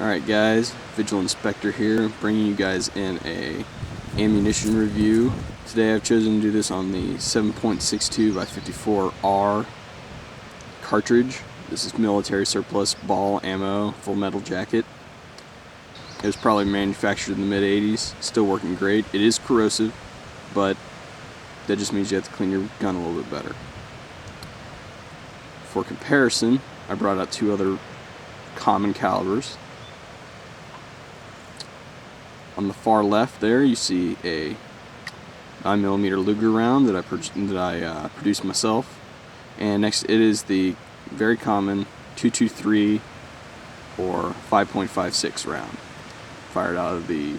Alright guys, Visual Inspector here, bringing you guys in a ammunition review. Today I've chosen to do this on the 7.62 by 54R cartridge. This is military surplus ball ammo, full metal jacket. It was probably manufactured in the mid-80s, still working great. It is corrosive, but that just means you have to clean your gun a little bit better. For comparison, I brought out two other common calibers. On the far left there, you see a 9mm Luger round that I produced myself, and next it is the very common 223 or 5.56 round, fired out of the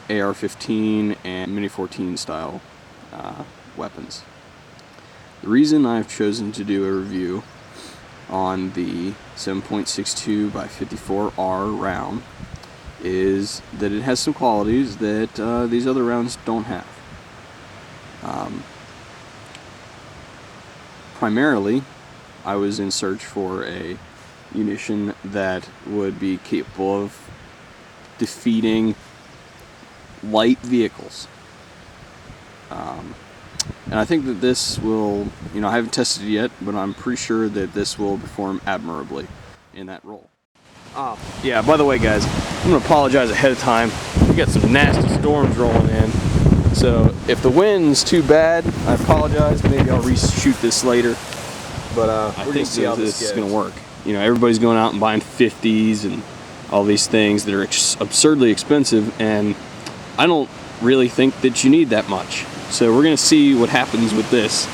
AR-15 and Mini-14 style weapons. The reason I've chosen to do a review on the 7.62 by 54R round is that it has some qualities that these other rounds don't have. Primarily, I was in search for a munition that would be capable of defeating light vehicles. And I think that this will, I haven't tested it yet, but I'm pretty sure that this will perform admirably in that role. Yeah, by the way guys, I'm going to apologize ahead of time. We got some nasty storms rolling in, so if the wind's too bad, I apologize. Maybe I'll reshoot this later, but I think this is going to work. Everybody's going out and buying 50s and all these things that are absurdly expensive, and I don't really think that you need that much. So we're going to see what happens with this.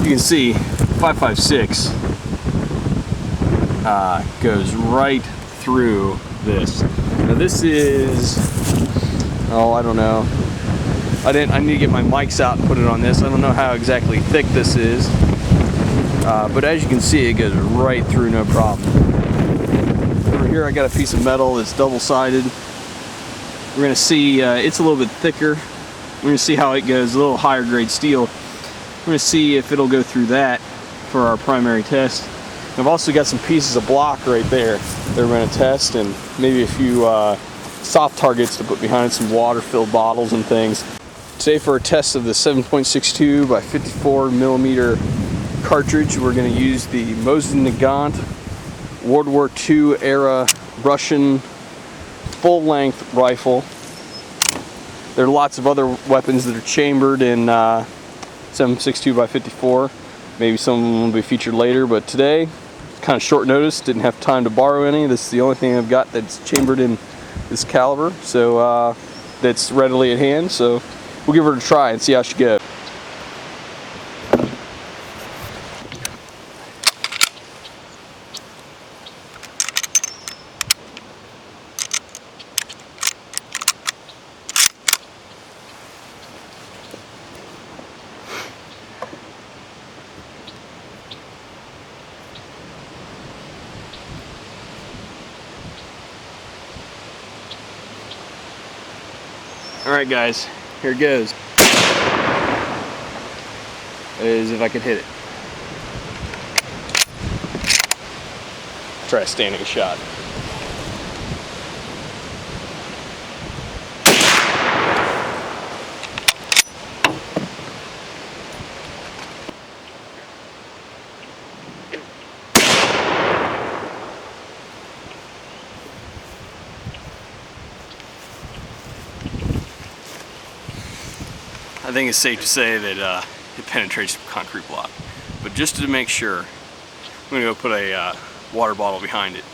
You can see 5.56 goes right through this. Now this is, I don't know. I need to get my mics out and put it on this. I don't know how exactly thick this is, but as you can see, it goes right through, no problem. Over here I got a piece of metal that's double-sided. We're going to see, it's a little bit thicker. We're going to see how it goes, a little higher grade steel. We're going to see if it'll go through that for our primary test. I've also got some pieces of block right there that we're going to test, and maybe a few soft targets to put behind some water-filled bottles and things. Today for a test of the 7.62 by 54mm cartridge, we're going to use the Mosin-Nagant World War II era Russian full-length rifle. There are lots of other weapons that are chambered in 7.62 by 54. Maybe some of them will be featured later, but today, kind of short notice, didn't have time to borrow any. This is the only thing I've got that's chambered in this caliber, so that's readily at hand. So we'll give her a try and see how she goes. Alright guys, here it goes. As if I could hit it. Try a standing shot. I think it's safe to say that it penetrates the concrete block. But just to make sure, I'm going to go put a water bottle behind it.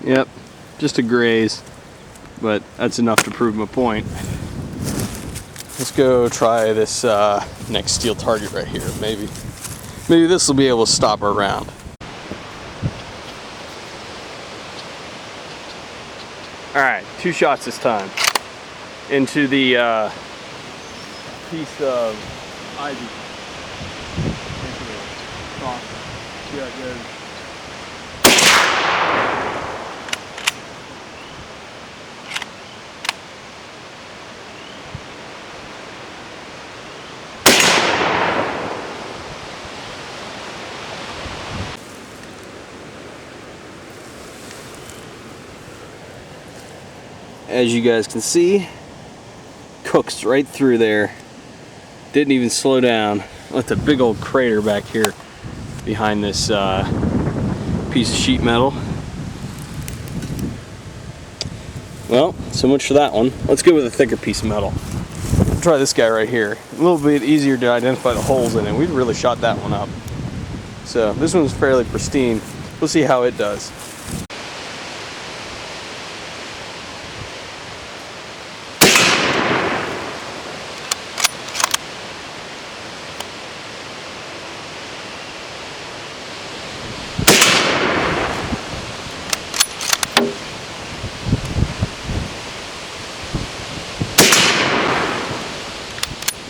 Yep, just a graze, but that's enough to prove my point. Let's go try this next steel target right here, maybe. Maybe this will be able to stop our round. Alright, 2 shots this time. Into the piece of ivy. See how it goes. As you guys can see, cooks right through there. Didn't even slow down. Left a big old crater back here behind this piece of sheet metal. Well, so much for that one. Let's go with a thicker piece of metal. Try this guy right here. A little bit easier to identify the holes in it. We really shot that one up. So this one's fairly pristine. We'll see how it does.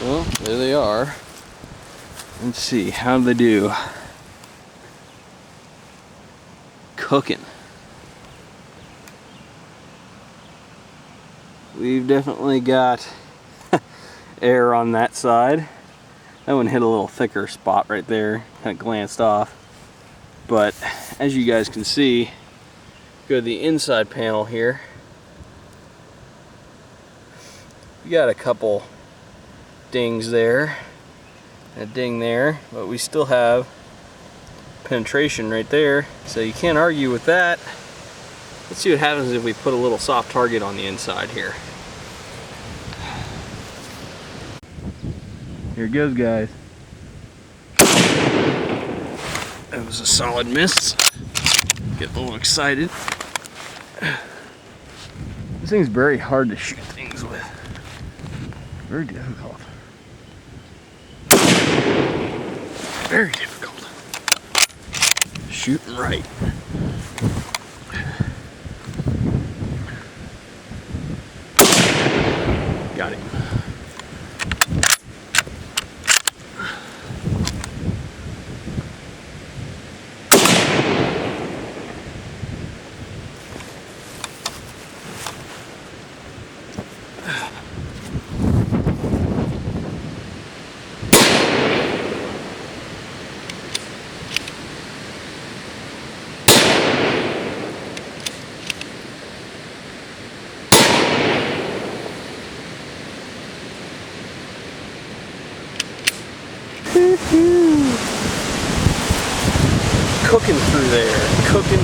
Well, there they are. Let's see, how do they do? Cooking. We've definitely got air on that side. That one hit a little thicker spot right there, kind of glanced off. But as you guys can see, go to the inside panel here. We got a couple dings there, a ding there, but we still have penetration right there, so you can't argue with that. Let's see what happens if we put a little soft target on the inside here. Here it goes, guys. That was a solid miss. Getting a little excited. This thing's very hard to shoot things with. Very difficult. Very difficult. Shooting right. Got him. Cooking through there. Cooking.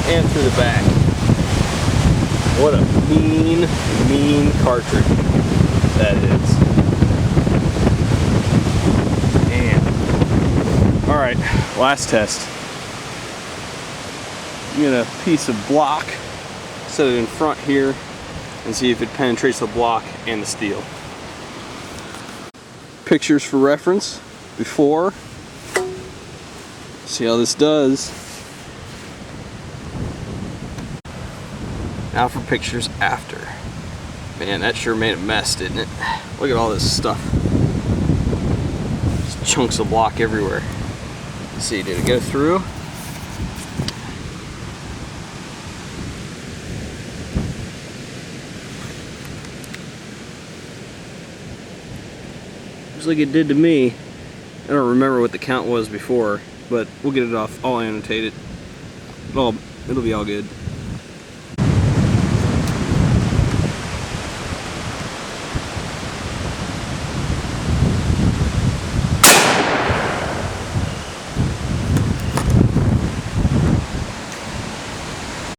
And through the back. What a mean cartridge that is. And alright, last test. I'm gonna piece of block, set it in front here, and see if it penetrates the block and the steel. Pictures for reference before. See how this does. Now for pictures after. Man, that sure made a mess, didn't it? Look at all this stuff. Just chunks of block everywhere. Let's see, did it go through? Looks like it did to me. I don't remember what the count was before, but we'll get it off. I'll annotate it. It'll be all good.